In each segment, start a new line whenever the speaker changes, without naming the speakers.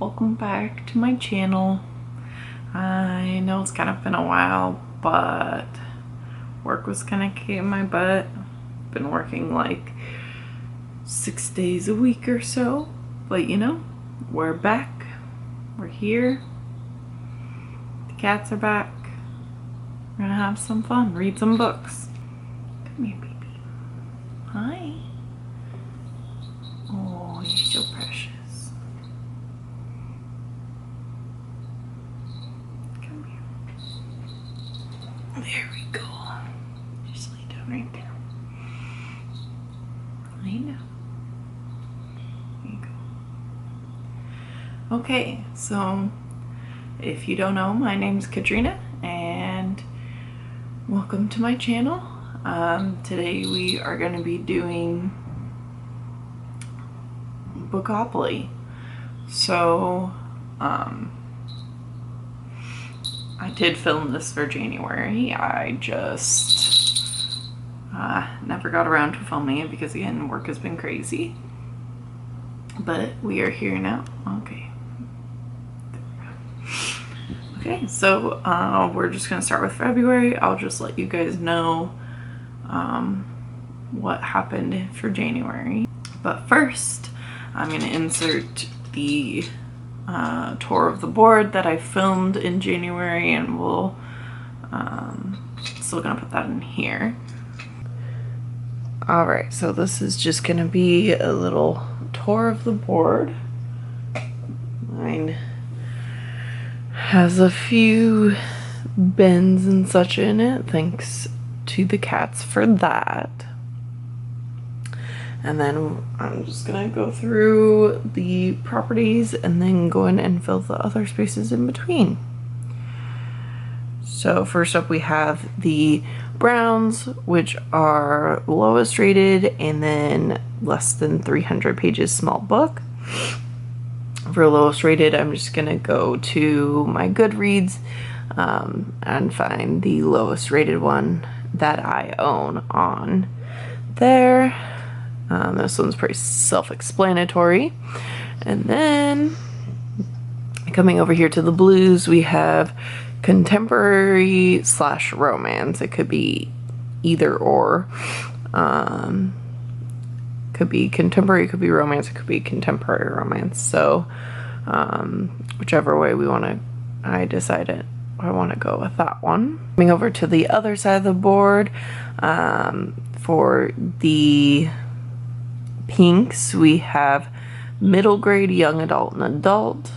welcome back to my channel. I know it's kind of been a while, but work was kind of kicking my butt. Been working like 6 days a week or so, but you know, we're back. We're here. The cats are back. We're gonna have some fun, read some books. Come here, baby. Hi. Oh, you're so precious. Come here. There we go. Just lay down right there. I know. There you go. Okay, so if you don't know, my name's Katrina and welcome to my channel. Today we are going to be doing Bookopoly. So I did film this for January. I just never got around to filming it because again, work has been crazy. But we are here now. Okay, so we're just gonna start with February. I'll just let you guys know what happened for January. But first, I'm gonna insert the tour of the board that I filmed in January, and we'll still gonna put that in here. All right, so this is just gonna be a little tour of the board. Mine has a few bends and such in it, thanks to the cats for that. And then I'm just gonna go through the properties and then go in and fill the other spaces in between. So first up we have the Browns, which are lowest rated and then less than 300 pages small book. For lowest rated, I'm just gonna go to my Goodreads and find the lowest rated one that I own on there. This one's pretty self-explanatory. And then coming over here to the blues, we have contemporary / romance. It could be either or. Could be contemporary, could be romance, it could be contemporary romance. So whichever way I decided I want to go with that one. Coming over to the other side of the board, for the pinks, we have middle grade, young adult, and adult.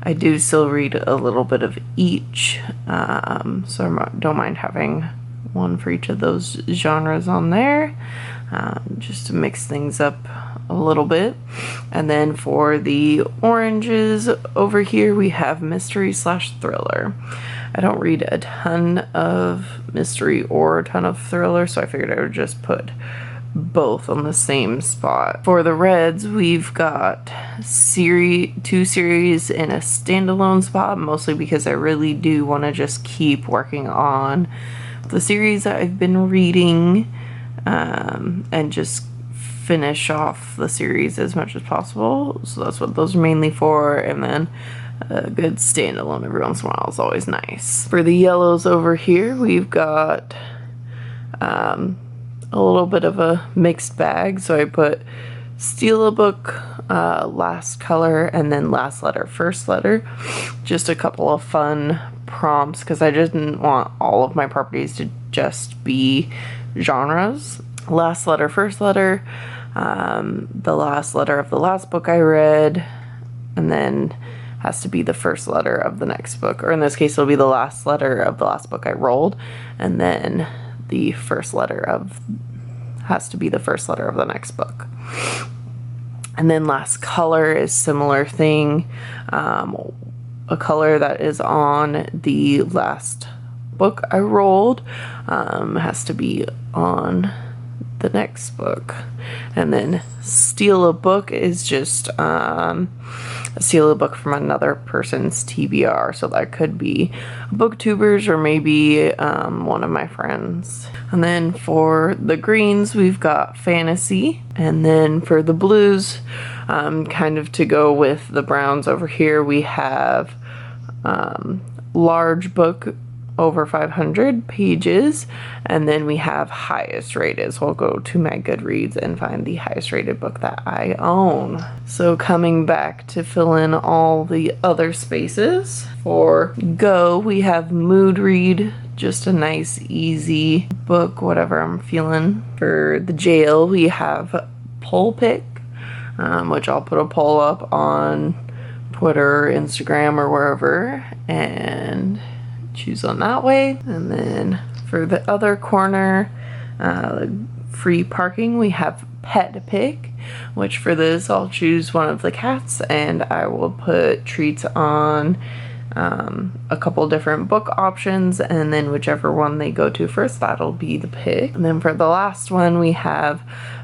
I do still read a little bit of each, so I don't mind having one for each of those genres on there, just to mix things up a little bit. And then for the oranges over here, we have mystery / thriller. I don't read a ton of mystery or a ton of thriller, so I figured I would just put both on the same spot. For the reds, we've got two series in a standalone spot, mostly because I really do want to just keep working on the series that I've been reading, and just finish off the series as much as possible. So that's what those are mainly for. And then a good standalone every once in a while is always nice. For the yellows over here, we've got a little bit of a mixed bag. So I put Steal a Book, Last Color, and then Last Letter, First Letter. Just a couple of fun prompts because I just didn't want all of my properties to just be genres. Last Letter, First Letter, the last letter of the last book I read, and then has to be the first letter of the next book, or in this case it'll be the last letter of the last book I rolled, and then the first letter has to be the first letter of the next book. And then Last Color is similar thing, a color that is on the last book I rolled has to be on the next book. And then steal a book is just steal a book from another person's TBR. So that could be booktubers or maybe one of my friends. And then for the greens, we've got fantasy. And then for the blues, kind of to go with the browns over here, we have large book over 500 pages, and then we have highest rated. So I'll go to my Goodreads and find the highest rated book that I own. So coming back to fill in all the other spaces, for go we have mood read, just a nice easy book, whatever I'm feeling. For the jail we have poll pick, which I'll put a poll up on Twitter, Instagram, or wherever, and choose on that way. And then for the other corner, free parking, we have pet pick, which for this I'll choose one of the cats and I will put treats on a couple different book options, and then whichever one they go to first, that'll be the pick. And then for the last one we have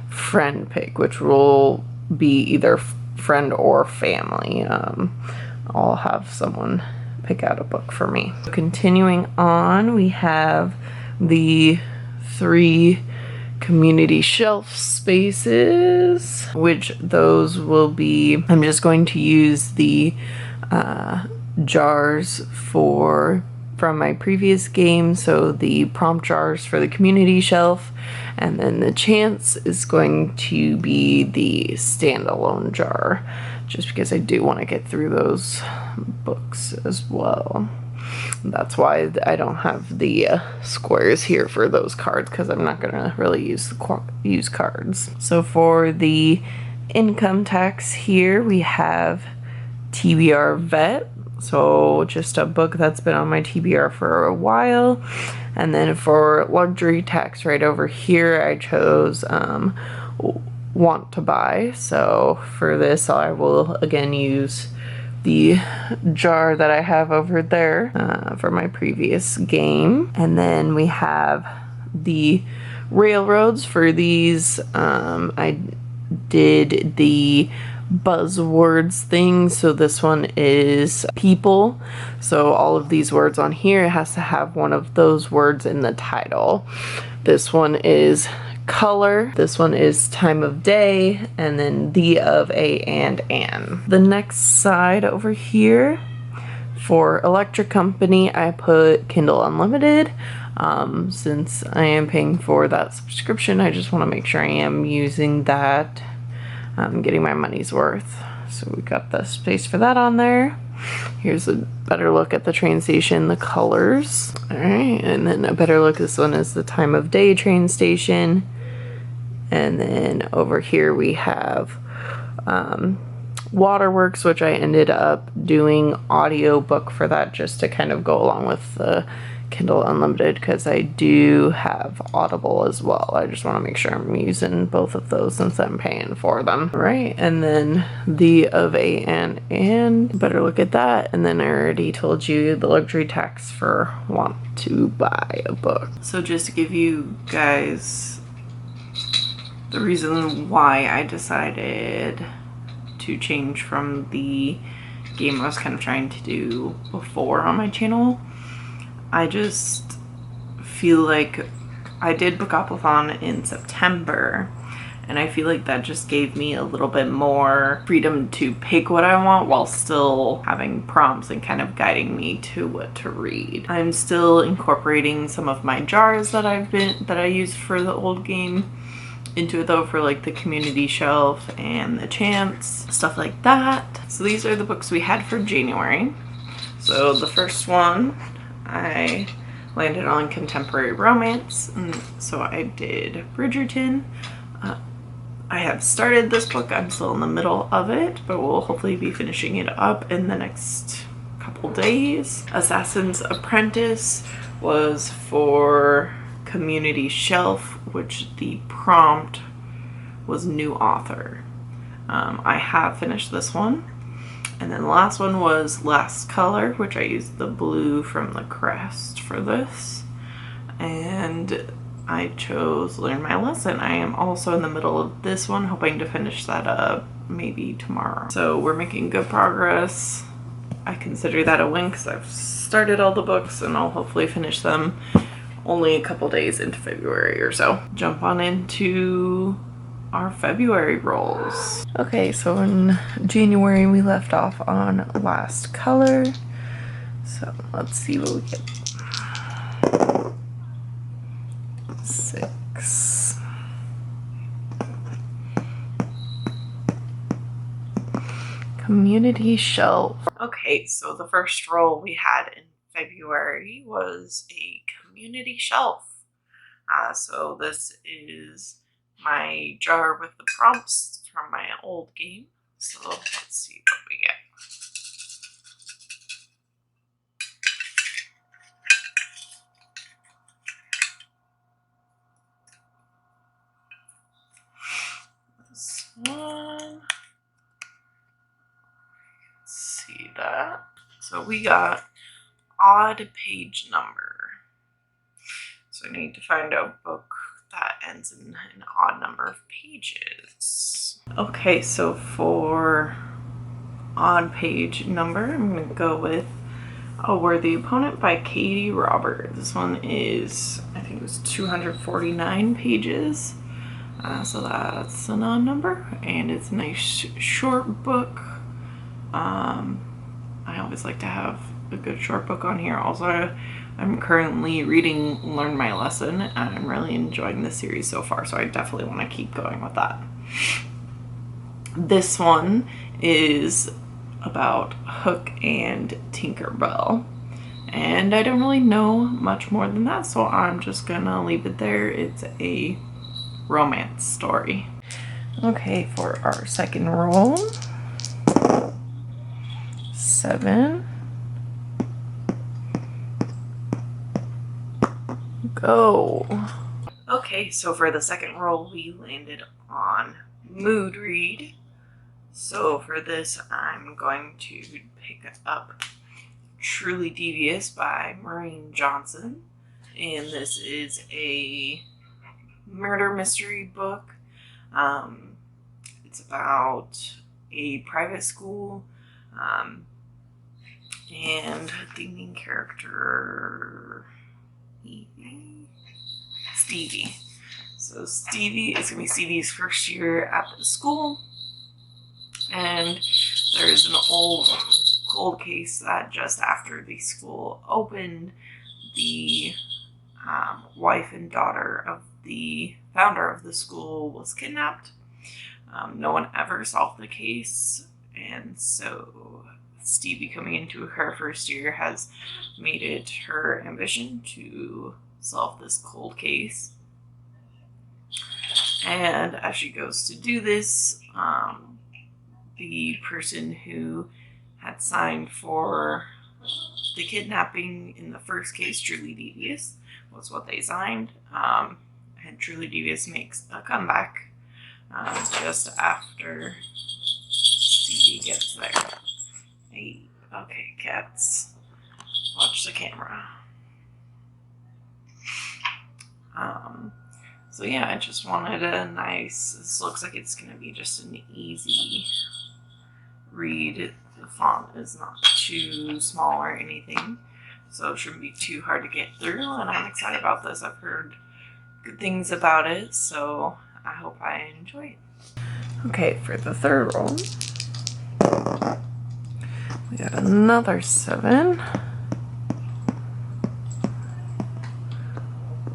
friend pick, which will be either friend or family. I'll have someone pick out a book for me. Continuing on, we have the 3 community shelf spaces, which those will be, I'm just going to use the jars from my previous game, so the prompt jars for the community shelf, and then the chance is going to be the standalone jar, just because I do want to get through those books as well. That's why I don't have the squares here for those cards, because I'm not going to really use cards. So for the income tax here, we have TBR Vet. So just a book that's been on my TBR for a while. And then for luxury tax right over here, I chose want to buy. So for this, I will again use the jar that I have over there for my previous game. And then we have the railroads. For these, I did the buzzwords thing. So this one is people. So all of these words on here, it has to have one of those words in the title. This one is color, this one is time of day, and then the, of, a, and an. The next side over here, for electric company, I put Kindle Unlimited. Since I am paying for that subscription, I just want to make sure I am using that, getting my money's worth. So we got the space for that on there. Here's a better look at the train station, the colors. All right, and then a better look, this one is the time of day train station. And then over here we have Waterworks, which I ended up doing audiobook for that, just to kind of go along with the Kindle Unlimited, because I do have Audible as well. I just want to make sure I'm using both of those since I'm paying for them. All right, and then the, of, a, and better look at that. And then I already told you the luxury tax for want to buy a book. So just to give you guys the reason why I decided to change from the game I was kind of trying to do before on my channel, I just feel like I did Bookopoly in September, and I feel like that just gave me a little bit more freedom to pick what I want while still having prompts and kind of guiding me to what to read. I'm still incorporating some of my jars that I used for the old game into it though, for like the community shelf and the chance, stuff like that. So these are the books we had for January. So the first one, I landed on contemporary romance, and so I did Bridgerton. I have started this book, I'm still in the middle of it, but we'll hopefully be finishing it up in the next couple days. Assassin's Apprentice was for community shelf, which the prompt was new author. I have finished this one. And then the last one was Last Color, which I used the blue from the crest for this. And I chose Learn My Lesson. I am also in the middle of this one, hoping to finish that up maybe tomorrow. So we're making good progress. I consider that a win because I've started all the books and I'll hopefully finish them only a couple days into February or so. Jump on into our February rolls. Okay, so in January we left off on Last Color. So let's see what we get. 6. Community Shelf. Okay, so the first roll we had in February was a Community Shelf. So this is my jar with the prompts from my old game. So let's see what we get. This one. Let's see that. So we got odd page number. So I need to find a book that ends in an odd number of pages. Okay, so for odd page number, I'm going to go with A Worthy Opponent by Katie Robert. This one is, I think it was 249 pages. So that's an odd number, and it's a nice short book. I always like to have a good short book on here. Also, I'm currently reading Learn My Lesson, and I'm really enjoying this series so far, so I definitely want to keep going with that. This one is about Hook and Tinkerbell, and I don't really know much more than that, so I'm just gonna leave it there. It's a romance story. Okay, for our second roll, 7. Go. Okay, so for the second roll, we landed on Mood Read. So for this, I'm going to pick up Truly Devious by Maureen Johnson. And this is a murder mystery book. It's about a private school, and the main character, Stevie. So Stevie is going to be Stevie's first year at the school, and there's an old cold case that just after the school opened, the wife and daughter of the founder of the school was kidnapped. No one ever solved the case, and so Stevie, coming into her first year, has made it her ambition to solve this cold case. And as she goes to do this, the person who had signed for the kidnapping in the first case, Truly Devious, was what they signed. And Truly Devious makes a comeback just after Stevie gets there. Hey, okay, cats, watch the camera. So yeah, I just wanted a nice, this looks like it's going to be just an easy read. The font is not too small or anything, so it shouldn't be too hard to get through, and I'm excited about this. I've heard good things about it, so I hope I enjoy it. Okay, for the third roll, we got another 7.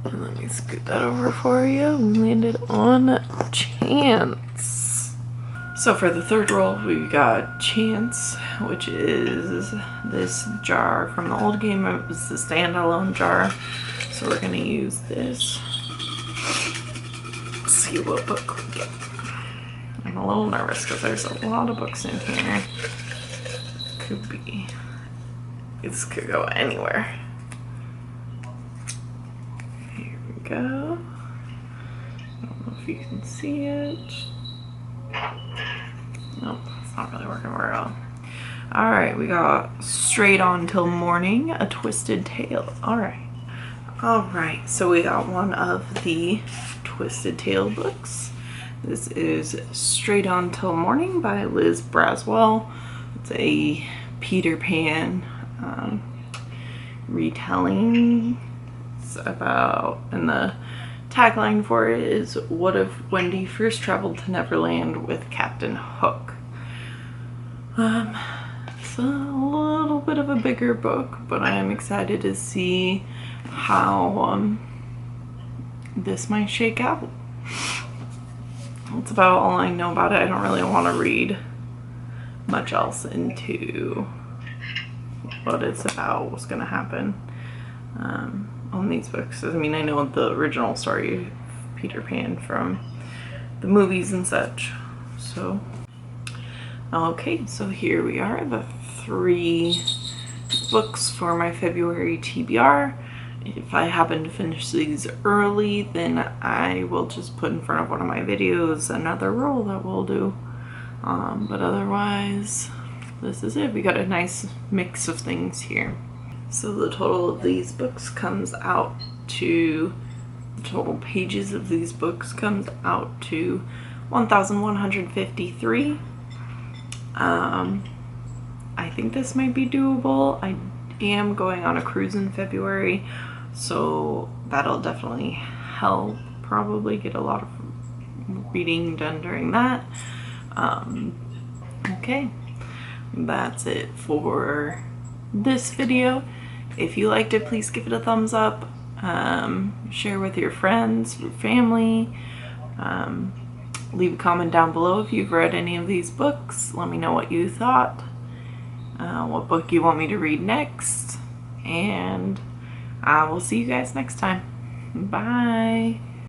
And let me scoot that over for you. We landed on Chance. So for the third roll, we got Chance, which is this jar from the old game. It was the standalone jar. So we're going to use this. Let's see what book we get. I'm a little nervous because there's a lot of books in here. Could be. This could go anywhere. Here we go. I don't know if you can see it. Nope, it's not really working very well. Alright, we got Straight On Till Morning, A Twisted Tale. Alright. Alright, so we got one of the Twisted Tale books. This is Straight On Till Morning by Liz Braswell. It's a Peter Pan retelling. It's about, and the tagline for it is, "What if Wendy first traveled to Neverland with Captain Hook?" It's a little bit of a bigger book, but I am excited to see how this might shake out. That's about all I know about it. I don't really want to read much else into what it's about, what's going to happen on these books. I mean, I know the original story of Peter Pan from the movies and such. So, okay, so here we are, the 3 books for my February TBR. If I happen to finish these early, then I will just put in front of one of my videos another roll that we'll do. But otherwise, this is it. We got a nice mix of things here. So the total of these books comes out to, the total pages of these books comes out to 1,153. I think this might be doable. I am going on a cruise in February, so that'll definitely help. Probably get a lot of reading done during that. Okay, that's it for this video. If you liked it, please give it a thumbs up. Share with your friends, your family. Leave a comment down below if you've read any of these books. Let me know what you thought, what book you want me to read next, and I will see you guys next time. Bye.